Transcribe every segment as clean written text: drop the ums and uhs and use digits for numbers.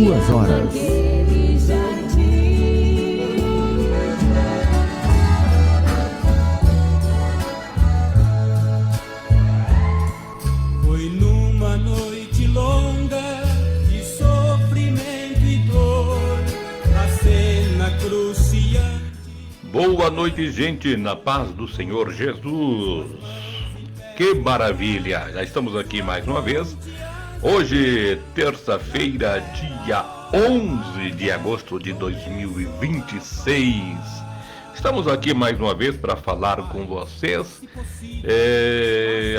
2 horas. Foi numa noite longa de sofrimento e dor, a cena cruciante. Boa noite, gente, na paz do Senhor Jesus. Que maravilha! Já estamos aqui mais uma vez. Hoje, terça-feira, dia 11 de agosto de 2026. Estamos aqui mais uma vez para falar com vocês,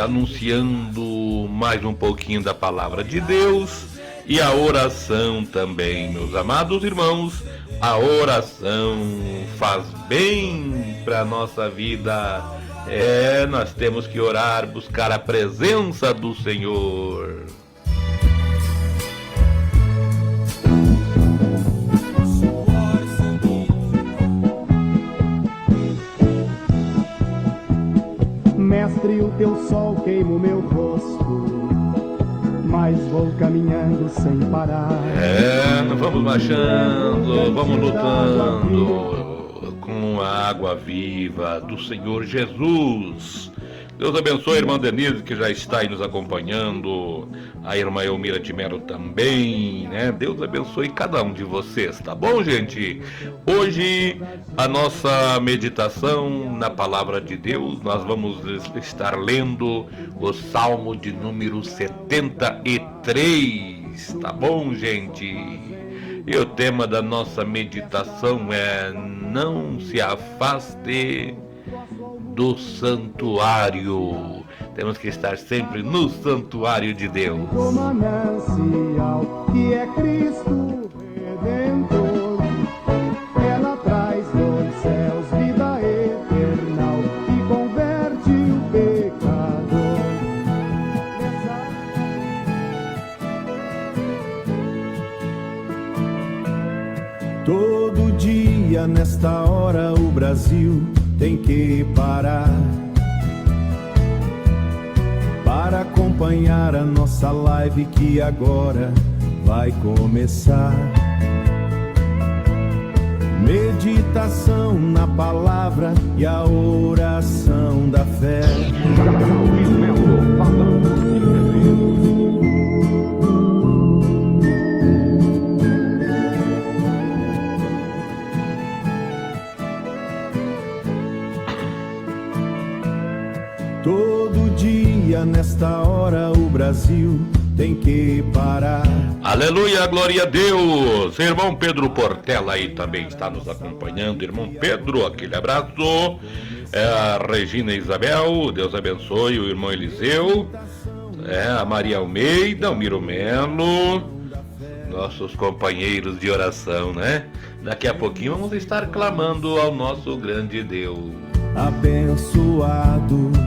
anunciando mais um pouquinho da palavra de Deus e a oração também, meus amados irmãos. A oração faz bem para a nossa vida. Nós temos que orar, buscar a presença do Senhor. Mestre, o teu sol queima o meu rosto, mas vou caminhando sem parar. Vamos marchando, vamos lutando com a água viva do Senhor Jesus. Deus abençoe a irmã Denise, que já está aí nos acompanhando, a irmã Elmira de Melo também, né? Deus abençoe cada um de vocês, tá bom, gente? Hoje, a nossa meditação na palavra de Deus, nós vamos estar lendo o Salmo de número 73, tá bom, gente? E o tema da nossa meditação é: não se afaste do santuário. Temos que estar sempre no santuário de Deus. O manancial que é Cristo Redentor, ela traz dos céus vida eternal e converte o pecador. Todo dia nesta hora o Brasil tem que parar para acompanhar a nossa live que agora vai começar. Meditação na palavra e a oração da fé. Todo dia nesta hora o Brasil tem que parar. Aleluia, glória a Deus. Irmão Pedro Portela aí também está nos acompanhando. Irmão Pedro, aquele abraço. A Regina Isabel, Deus abençoe. O irmão Eliseu, a Maria Almeida, o Miro Melo, nossos companheiros de oração, né? Daqui a pouquinho vamos estar clamando ao nosso grande Deus. Abençoados,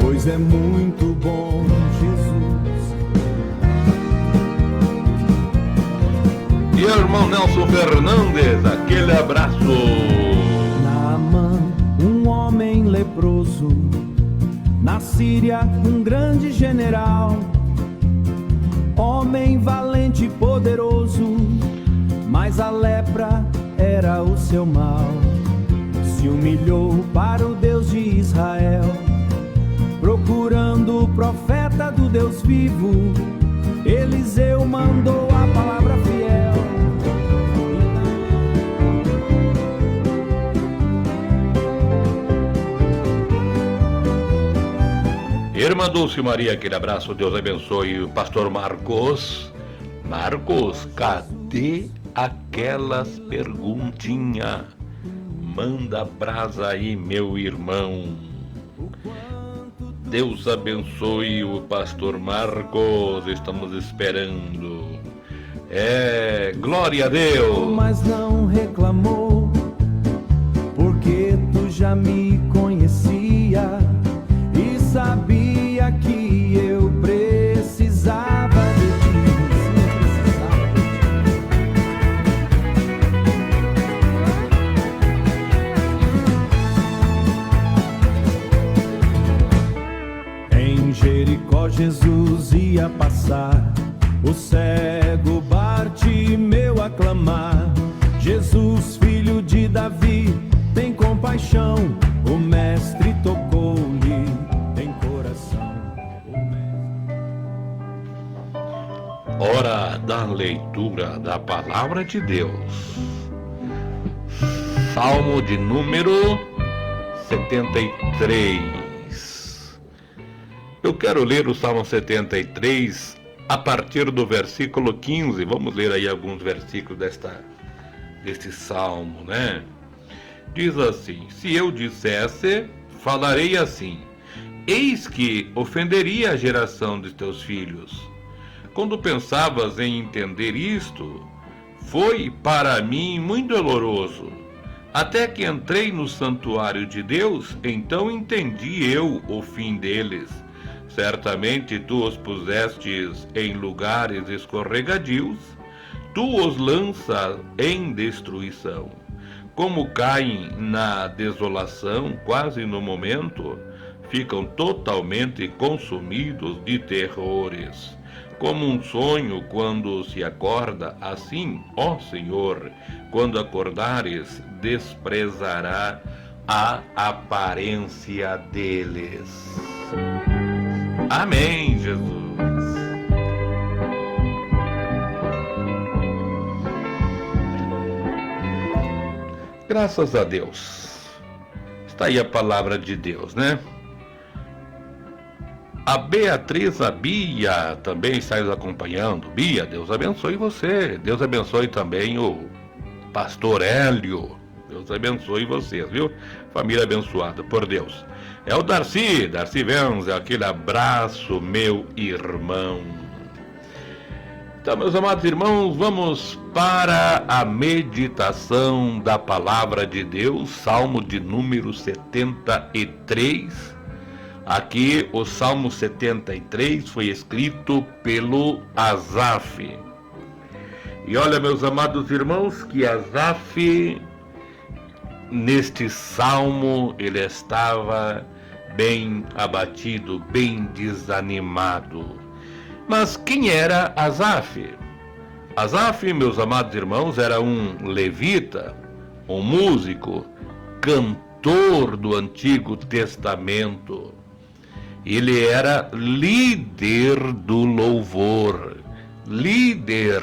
pois é muito bom Jesus. E o irmão Nelson Fernandes, aquele abraço. Naamã, um homem leproso, na Síria um grande general, homem valente e poderoso, mas a lepra era o seu mal. Se humilhou para o Deus de Israel, procurando o profeta do Deus vivo. Eliseu mandou a palavra fiel. Irmã Dulce Maria, aquele abraço, Deus abençoe. O pastor Marcos, cadê aquelas perguntinhas? Manda brasa aí, meu irmão. Deus abençoe o pastor Marcos, estamos esperando. Glória a Deus. Mas não reclamou, porque tu já me conhecia e sabia que eu precisava de ti. Em Jericó Jesus ia passar, o cego Bartimeu a clamar: Jesus, filho de Davi, tem compaixão. O mestre tocou-lhe em coração. Hora da leitura da Palavra de Deus. Salmo de número 73. Eu quero ler o Salmo 73 a partir do versículo 15. Vamos ler aí alguns versículos deste salmo, né? Diz assim: se eu dissesse, falarei assim: eis que ofenderia a geração de teus filhos. Quando pensavas em entender isto, foi para mim muito doloroso. Até que entrei no santuário de Deus, então entendi eu o fim deles. Certamente tu os pusestes em lugares escorregadios, tu os lanças em destruição. Como caem na desolação, quase no momento, ficam totalmente consumidos de terrores. Como um sonho quando se acorda, assim, ó Senhor, quando acordares, desprezará a aparência deles. Amém, Jesus. Graças a Deus. Está aí a palavra de Deus, né? A Beatriz, a Bia, também está nos acompanhando. Bia, Deus abençoe você. Deus abençoe também o pastor Hélio. Deus abençoe vocês, viu? Família abençoada por Deus. É o Darcy Venz, aquele abraço, meu irmão. Então, meus amados irmãos, vamos para a meditação da palavra de Deus, Salmo de número 73. Aqui, o Salmo 73 foi escrito pelo Asaf. E olha, meus amados irmãos, que Asaf, neste salmo, ele estava bem abatido, bem desanimado. Mas quem era Asaf? Asaf, meus amados irmãos, era um levita, um músico, cantor do Antigo Testamento. Ele era líder do louvor, líder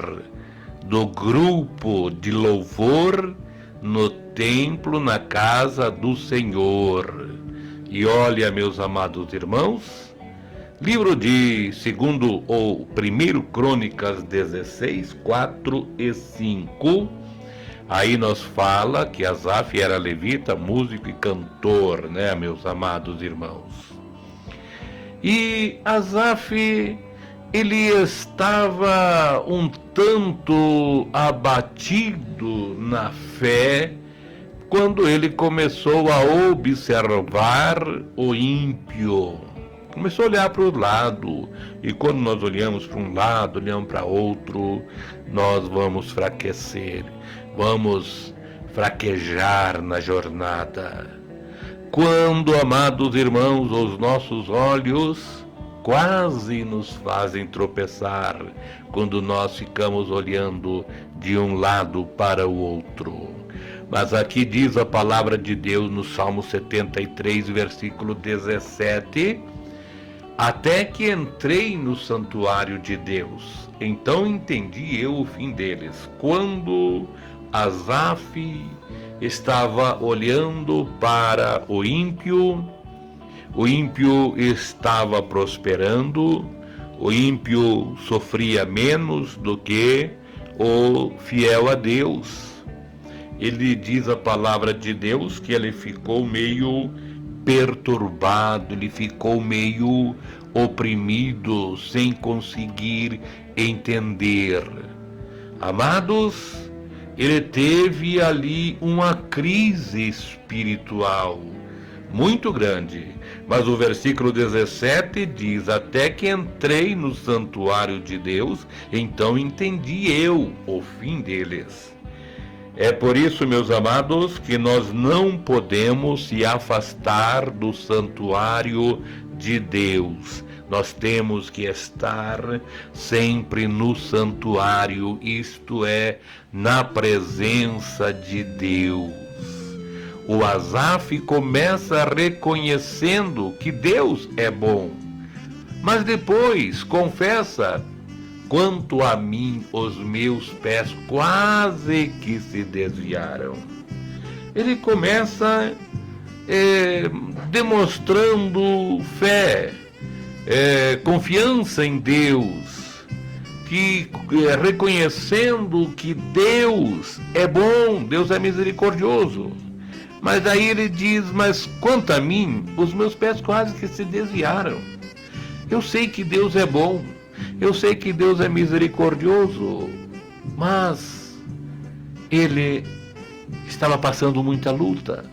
do grupo de louvor no templo, na casa do Senhor. E olha, meus amados irmãos, livro de 2º ou 1º Crônicas 16, 4 e 5, aí nos fala que Asaf era levita, músico e cantor, né, meus amados irmãos? E Asaf, ele estava um tanto abatido na fé quando ele começou a observar o ímpio. Começou a olhar para o lado, e quando nós olhamos para um lado, olhamos para outro, nós vamos fraquecer, vamos fraquejar na jornada. Quando, amados irmãos, os nossos olhos quase nos fazem tropeçar, quando nós ficamos olhando de um lado para o outro. Mas aqui diz a palavra de Deus no Salmo 73, versículo 17: até que entrei no santuário de Deus, então entendi eu o fim deles. Quando Asaf estava olhando para o ímpio estava prosperando, o ímpio sofria menos do que o fiel a Deus. Ele diz a palavra de Deus que ele ficou meio perturbado, ele ficou meio oprimido, sem conseguir entender. Amados, ele teve ali uma crise espiritual muito grande. Mas o versículo 17 diz: até que entrei no santuário de Deus, então entendi eu o fim deles. É por isso, meus amados, que nós não podemos se afastar do santuário de Deus. Nós temos que estar sempre no santuário, isto é, na presença de Deus. O Asaf começa reconhecendo que Deus é bom, mas depois confessa: quanto a mim, os meus pés quase que se desviaram. Ele começa demonstrando fé, confiança em Deus, reconhecendo que Deus é bom, Deus é misericordioso. Mas daí ele diz: mas quanto a mim, os meus pés quase que se desviaram. Eu sei que Deus é bom, eu sei que Deus é misericordioso, mas ele estava passando muita luta,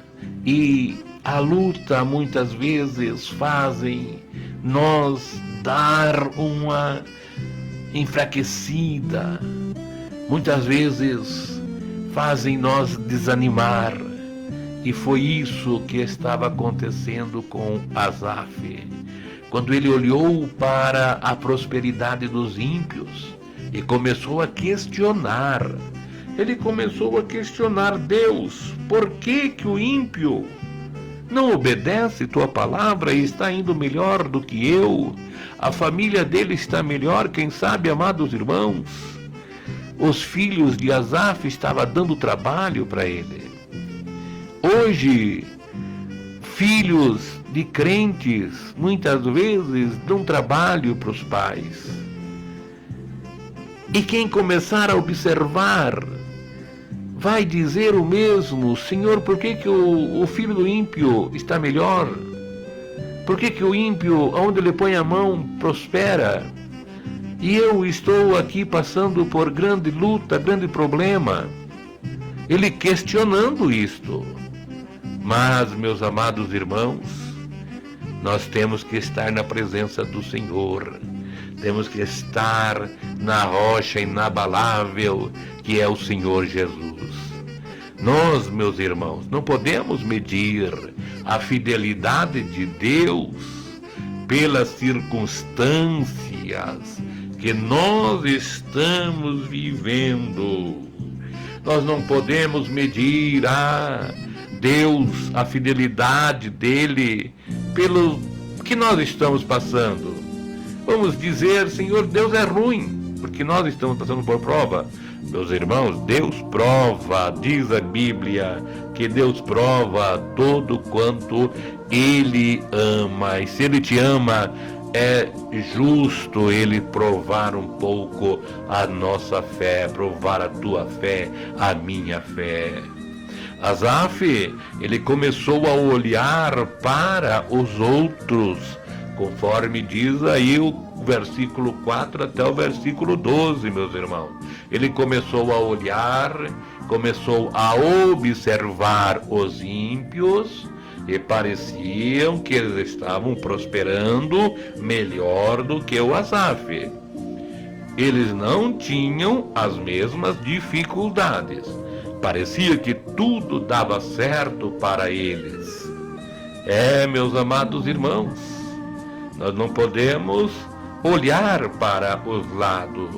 e a luta muitas vezes fazem nós dar uma enfraquecida, muitas vezes fazem nós desanimar, e foi isso que estava acontecendo com Asaf. Quando ele olhou para a prosperidade dos ímpios e começou a questionar, ele começou a questionar Deus: por que que o ímpio não obedece tua palavra e está indo melhor do que eu? A família dele está melhor, quem sabe, amados irmãos? Os filhos de Asaf estavam dando trabalho para ele. Hoje, filhos de crentes muitas vezes dão trabalho para os pais. E quem começar a observar vai dizer o mesmo: Senhor, por que que o filho do ímpio está melhor? Por que que o ímpio, onde ele põe a mão, prospera? E eu estou aqui passando por grande luta, grande problema. Ele questionando isto. Mas, meus amados irmãos, nós temos que estar na presença do Senhor. Temos que estar na rocha inabalável, que é o Senhor Jesus. Nós, meus irmãos, não podemos medir a fidelidade de Deus pelas circunstâncias que nós estamos vivendo. Nós não podemos medir Deus, a fidelidade dele, pelo que nós estamos passando. Vamos dizer: Senhor, Deus é ruim, porque nós estamos passando por prova. Meus irmãos, Deus prova, diz a Bíblia, que Deus prova todo quanto Ele ama. E se Ele te ama, é justo Ele provar um pouco a nossa fé, provar a tua fé, a minha fé. Asaf, ele começou a olhar para os outros, conforme diz aí o versículo 4 até o versículo 12, meus irmãos. Ele começou a olhar, começou a observar os ímpios, e pareciam que eles estavam prosperando melhor do que o Asaf. Eles não tinham as mesmas dificuldades. Parecia que tudo dava certo para eles. Meus amados irmãos, nós não podemos olhar para os lados,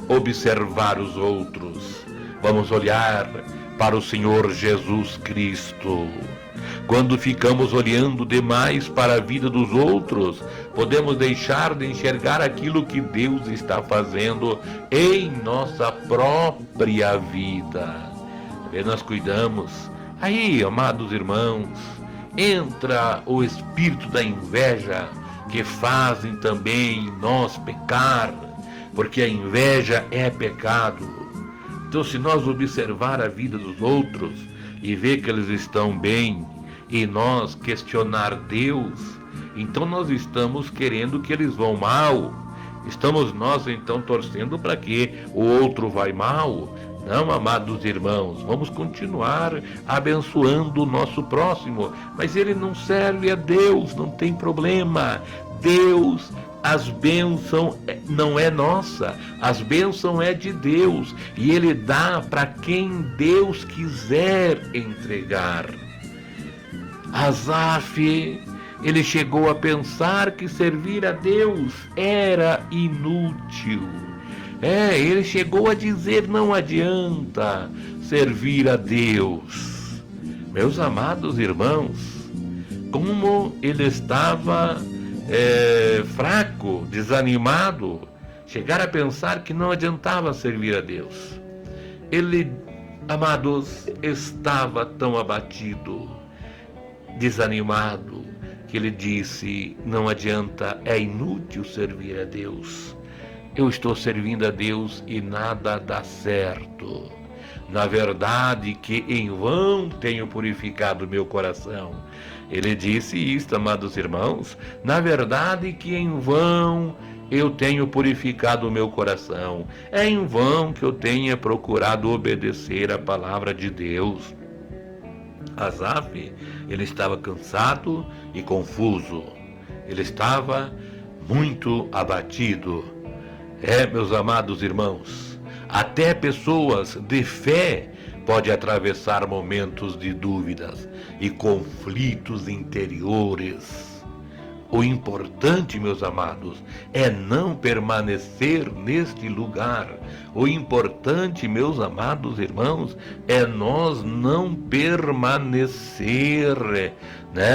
observar os outros. Vamos olhar para o Senhor Jesus Cristo. Quando ficamos olhando demais para a vida dos outros, podemos deixar de enxergar aquilo que Deus está fazendo em nossa própria vida. Nós cuidamos. Aí, amados irmãos, entra o espírito da inveja, que fazem também nós pecar, porque a inveja é pecado. Então, se nós observar a vida dos outros e ver que eles estão bem, e nós questionar Deus, então nós estamos querendo que eles vão mal. Estamos nós então torcendo para que o outro vai mal. Não, amados irmãos, vamos continuar abençoando o nosso próximo, mas ele não serve a Deus, não tem problema. Deus, as bênçãos não é nossa, as bênçãos é de Deus, e Ele dá para quem Deus quiser entregar. Asaf ele chegou a pensar que servir a Deus era inútil. Ele chegou a dizer: não adianta servir a Deus. Meus amados irmãos, como ele estava fraco, desanimado, chegar a pensar que não adiantava servir a Deus. Ele, amados, estava tão abatido, desanimado, que ele disse: não adianta, é inútil servir a Deus. Eu estou servindo a Deus e nada dá certo. Na verdade, que em vão tenho purificado meu coração. Ele disse isto, amados irmãos. Na verdade, que em vão eu tenho purificado o meu coração. É em vão que eu tenha procurado obedecer a palavra de Deus. Asaf, ele estava cansado e confuso. Ele estava muito abatido. Meus amados irmãos, até pessoas de fé podem atravessar momentos de dúvidas e conflitos interiores. O importante, meus amados, é não permanecer neste lugar. O importante, meus amados irmãos, é nós não permanecer,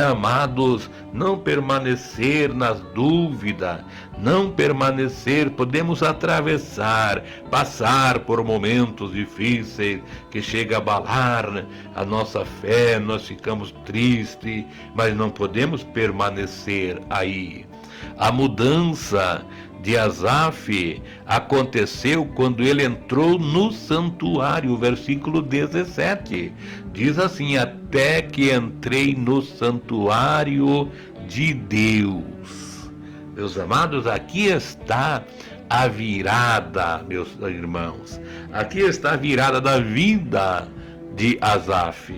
amados? Não permanecer nas dúvidas, não permanecer. Podemos atravessar, passar por momentos difíceis que chega a abalar a nossa fé, nós ficamos tristes, mas não podemos permanecer aí. A mudança de Asaf aconteceu quando ele entrou no santuário, versículo 17. Diz assim: até que entrei no santuário de Deus. Meus amados, aqui está a virada, meus irmãos. Aqui está a virada da vida de Asaf.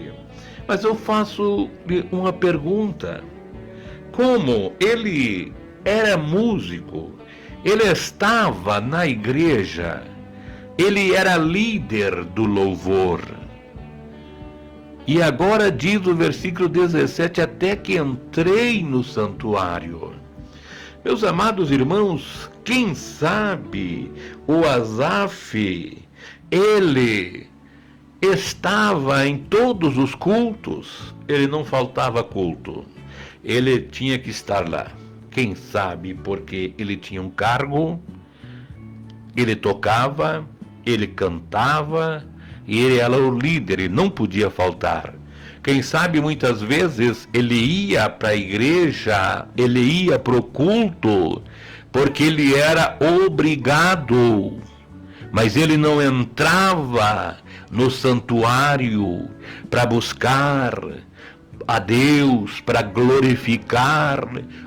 Mas eu faço uma pergunta. Como ele era músico, ele estava na igreja, ele era líder do louvor. E agora diz o versículo 17, até que entrei no santuário. Meus amados irmãos, quem sabe o Asaf, ele estava em todos os cultos, ele não faltava culto. Ele tinha que estar lá. Quem sabe porque ele tinha um cargo, ele tocava, ele cantava, e ele era o líder, ele não podia faltar. Quem sabe muitas vezes ele ia para a igreja, ele ia para o culto, porque ele era obrigado, mas ele não entrava no santuário para buscar a Deus, para glorificar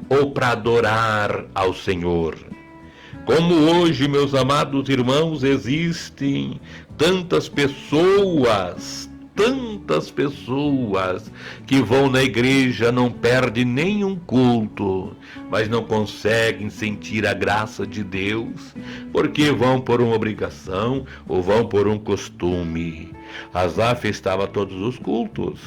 ou para adorar ao Senhor. Como hoje, meus amados irmãos, existem tantas pessoas que vão na igreja, não perdem nenhum culto, mas não conseguem sentir a graça de Deus, porque vão por uma obrigação ou vão por um costume. Asaf estava a todos os cultos,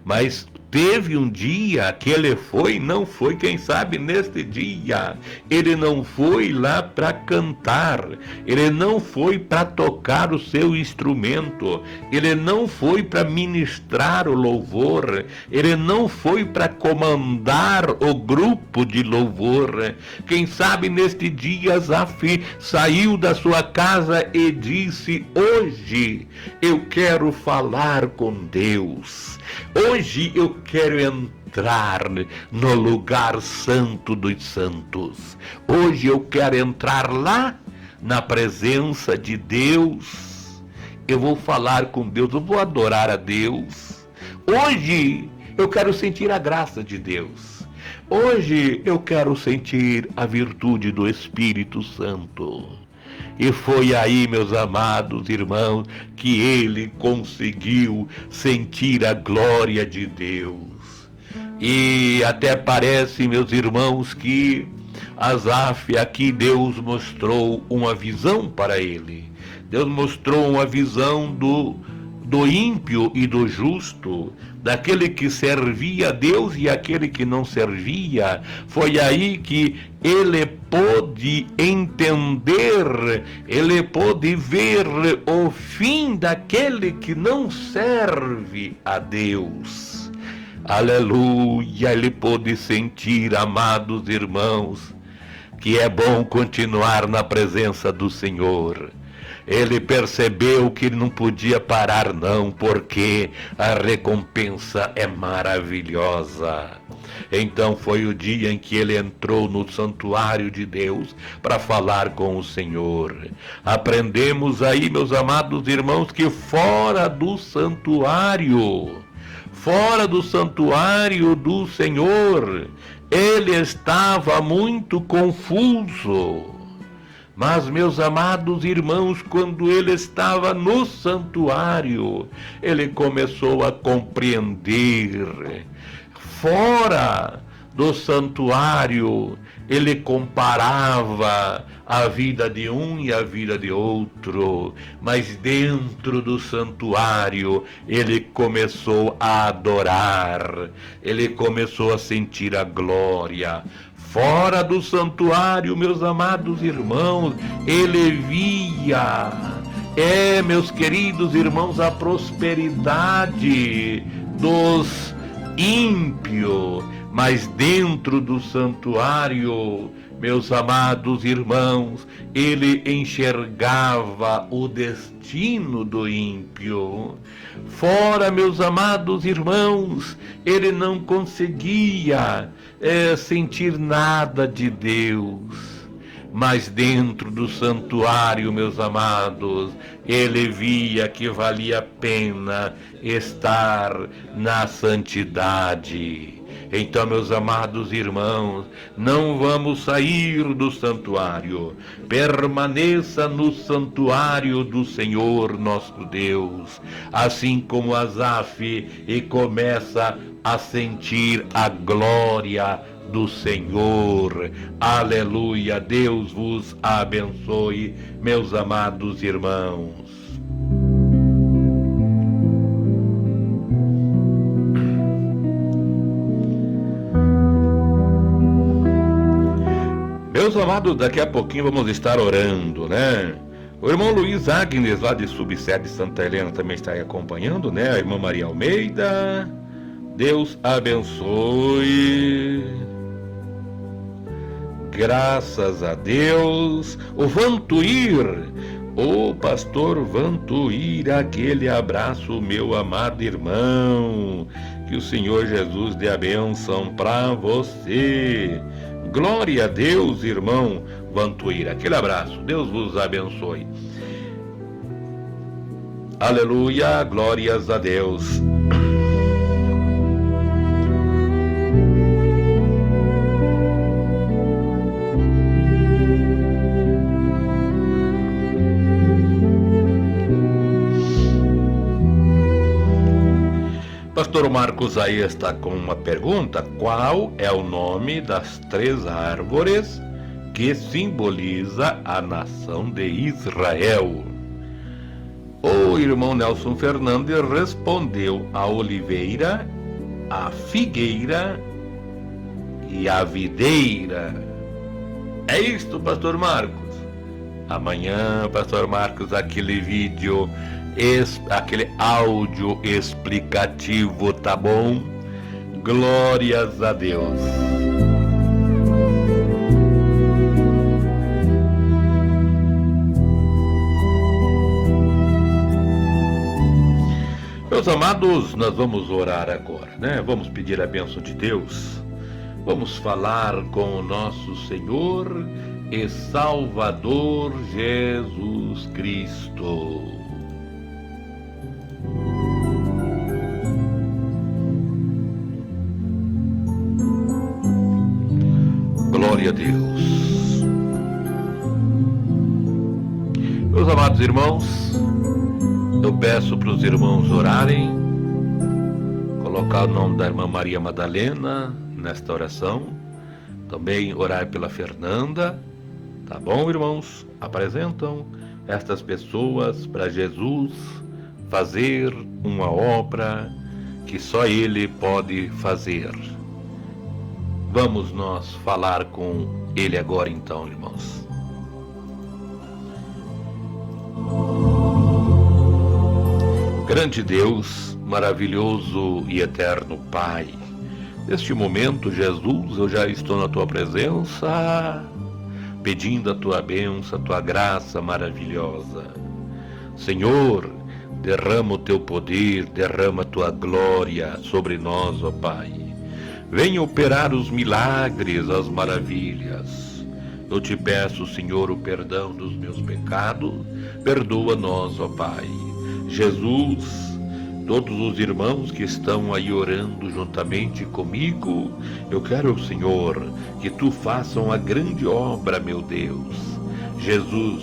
mas teve um dia que ele não foi, quem sabe neste dia, ele não foi lá para cantar, ele não foi para tocar o seu instrumento, ele não foi para ministrar o louvor, ele não foi para comandar o grupo de louvor. Quem sabe neste dia Asaf saiu da sua casa e disse: hoje eu quero falar com Deus, hoje eu quero entrar no lugar santo dos santos. Hoje eu quero entrar lá na presença de Deus. Eu vou falar com Deus, eu vou adorar a Deus. Hoje eu quero sentir a graça de Deus. Hoje eu quero sentir a virtude do Espírito Santo. E foi aí, meus amados irmãos, que ele conseguiu sentir a glória de Deus. E até parece, meus irmãos, que Asaf, aqui Deus mostrou uma visão para ele. Deus mostrou uma visão do ímpio e do justo, daquele que servia a Deus e aquele que não servia. Foi aí que ele pôde entender, ele pôde ver o fim daquele que não serve a Deus. Aleluia! Ele pôde sentir, amados irmãos, que é bom continuar na presença do Senhor. Ele percebeu que não podia parar não, porque a recompensa é maravilhosa. Então foi o dia em que ele entrou no santuário de Deus para falar com o Senhor. Aprendemos aí, meus amados irmãos, que fora do santuário do Senhor, ele estava muito confuso. Mas, meus amados irmãos, quando ele estava no santuário, ele começou a compreender. Fora do santuário, ele comparava a vida de um e a vida de outro, mas dentro do santuário ele começou a adorar, ele começou a sentir a glória. Fora do santuário, meus amados irmãos, ele via, meus queridos irmãos, a prosperidade dos ímpios, mas dentro do santuário, meus amados irmãos, ele enxergava o destino do ímpio. Fora, meus amados irmãos, ele não conseguia sentir nada de Deus. Mas dentro do santuário, meus amados, ele via que valia a pena estar na santidade. Então, meus amados irmãos, não vamos sair do santuário. Permaneça no santuário do Senhor nosso Deus, assim como Asaf, e começa a sentir a glória do Senhor. Aleluia. Deus vos abençoe, meus amados irmãos. Meus amados, daqui a pouquinho vamos estar orando, né? O irmão Luiz Agnes, lá de Subsede Santa Helena, também está aí acompanhando, né? A irmã Maria Almeida. Deus abençoe. Graças a Deus. O Vantuir, o pastor Vantuir, aquele abraço, meu amado irmão. Que o Senhor Jesus dê a bênção para você. Glória a Deus, irmão Vantuir. Aquele abraço. Deus vos abençoe. Aleluia. Glórias a Deus. Pastor Marcos aí está com uma pergunta: qual é o nome das 3 árvores que simboliza a nação de Israel? O irmão Nelson Fernandes respondeu: a oliveira, a figueira e a videira. É isto, pastor Marcos? Amanhã, pastor Marcos, aquele vídeo, aquele áudio explicativo, tá bom? Glórias a Deus. Meus amados, nós vamos orar agora, né? Vamos pedir a bênção de Deus. Vamos falar com o nosso Senhor e Salvador Jesus Cristo. Glória a Deus. Meus amados irmãos, eu peço para os irmãos orarem, colocar o nome da irmã Maria Madalena nesta oração, também orar pela Fernanda, tá bom, irmãos? Apresentam estas pessoas para Jesus fazer uma obra que só Ele pode fazer. Vamos nós falar com Ele agora então, irmãos. Grande Deus, maravilhoso e eterno Pai, neste momento, Jesus, eu já estou na Tua presença, pedindo a Tua bênção, a Tua graça maravilhosa. Senhor, derrama o Teu poder, derrama a Tua glória sobre nós, ó Pai. Venha operar os milagres, as maravilhas. Eu te peço, Senhor, o perdão dos meus pecados. Perdoa-nós, ó Pai. Jesus, todos os irmãos que estão aí orando juntamente comigo, eu quero, Senhor, que Tu faças uma grande obra, meu Deus. Jesus,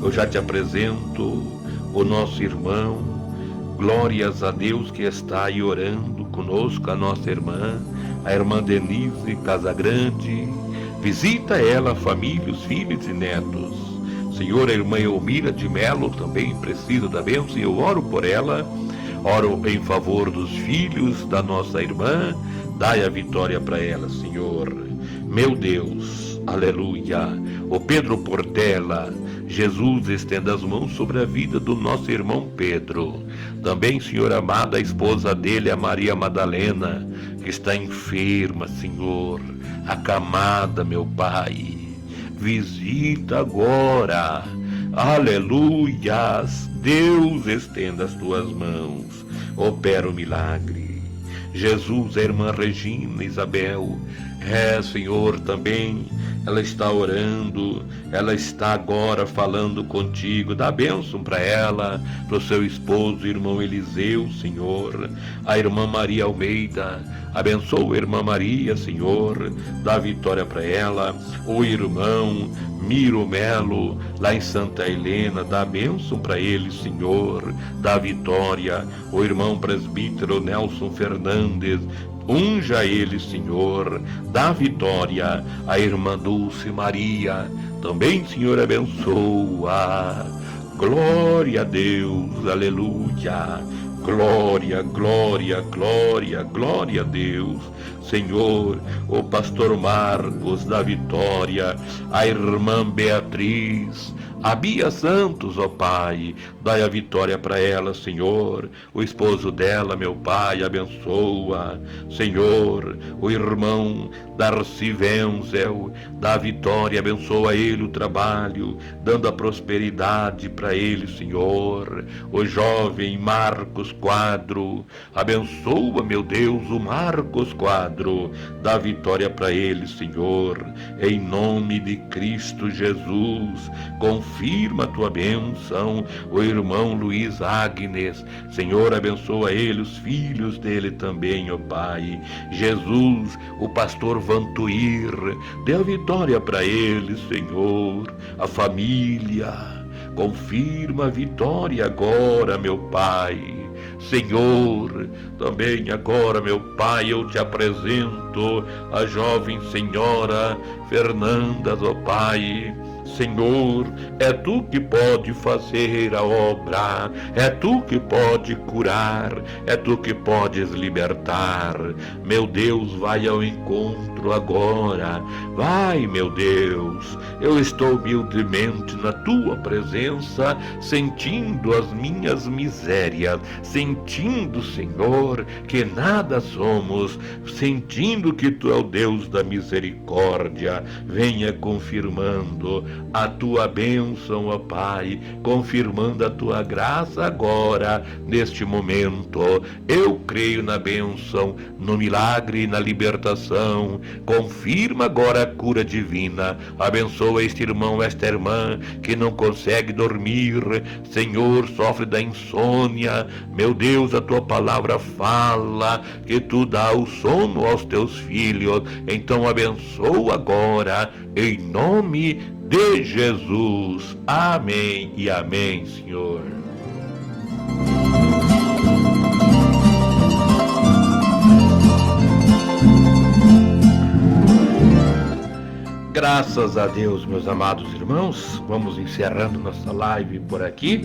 eu já te apresento o nosso irmão. Glórias a Deus que está aí orando conosco, a nossa irmã, a irmã Denise Casagrande. Visita ela, a família, os filhos e netos. Senhor, a irmã Elmira de Melo também precisa da bênção e eu oro por ela. Oro em favor dos filhos da nossa irmã. Dai a vitória para ela, Senhor. Meu Deus, aleluia. O Pedro Portela, Jesus, estenda as mãos sobre a vida do nosso irmão Pedro. Também, Senhor amado, a esposa dele, a Maria Madalena, que está enferma, Senhor, acamada, meu Pai. Visita agora, aleluias. Deus, estenda as Tuas mãos, opera o milagre. Jesus, a irmã Regina Isabel, Senhor, também ela está orando, ela está agora falando contigo. Dá bênção para ela, para o seu esposo, irmão Eliseu, Senhor. A irmã Maria Almeida, abençoa a irmã Maria, Senhor. Dá vitória para ela. O irmão Miro Melo, lá em Santa Helena, dá bênção para ele, Senhor. Dá vitória. O irmão presbítero Nelson Fernandes, unja ele, Senhor, dá vitória. A irmã Dulce Maria, também, Senhor, abençoa. Glória a Deus, aleluia. Glória, glória, glória, glória a Deus. Senhor, o pastor Marcos, dá vitória. A irmã Beatriz, a Bia Santos, ó Pai, dai a vitória para ela, Senhor. O esposo dela, meu Pai, abençoa. Senhor, o irmão Darcy Wenzel, dá a vitória, abençoa ele o trabalho, dando a prosperidade para ele, Senhor. O jovem Marcos Quadro, abençoa, meu Deus, o Marcos Quadro, dá vitória para ele, Senhor. Em nome de Cristo Jesus, confirma a Tua bênção. O irmão Luiz Agnes, Senhor, abençoa ele, os filhos dele também, ó Pai. Jesus, o pastor Vantuir, dê a vitória para ele, Senhor. A família, confirma a vitória agora, meu Pai. Senhor, também agora, meu Pai, eu te apresento a jovem senhora Fernanda, ó Pai. Senhor, é Tu que pode fazer a obra, é Tu que pode curar, é Tu que podes libertar. Meu Deus, vai ao encontro agora, vai, meu Deus. Eu estou humildemente na Tua presença, sentindo as minhas misérias, sentindo, Senhor, que nada somos, sentindo que Tu é o Deus da misericórdia. Venha confirmando a Tua bênção, ó Pai, confirmando a Tua graça agora, neste momento. Eu creio na bênção, no milagre e na libertação. Confirma agora a cura divina. Abençoa este irmão, esta irmã que não consegue dormir, Senhor, sofre da insônia. Meu Deus, a Tua palavra fala que Tu dá o sono aos Teus filhos. Então abençoa agora, em nome de Jesus. Amém e amém, Senhor. Graças a Deus, meus amados irmãos, vamos encerrando nossa live por aqui.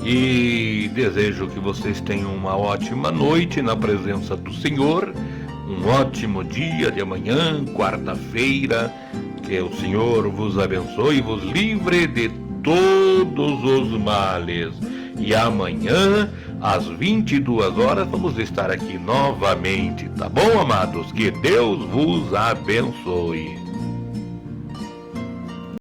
E desejo que vocês tenham uma ótima noite na presença do Senhor, um ótimo dia de amanhã, quarta-feira. Que o Senhor vos abençoe e vos livre de todos os males. E amanhã, às 22 horas, vamos estar aqui novamente, tá bom, amados? Que Deus vos abençoe.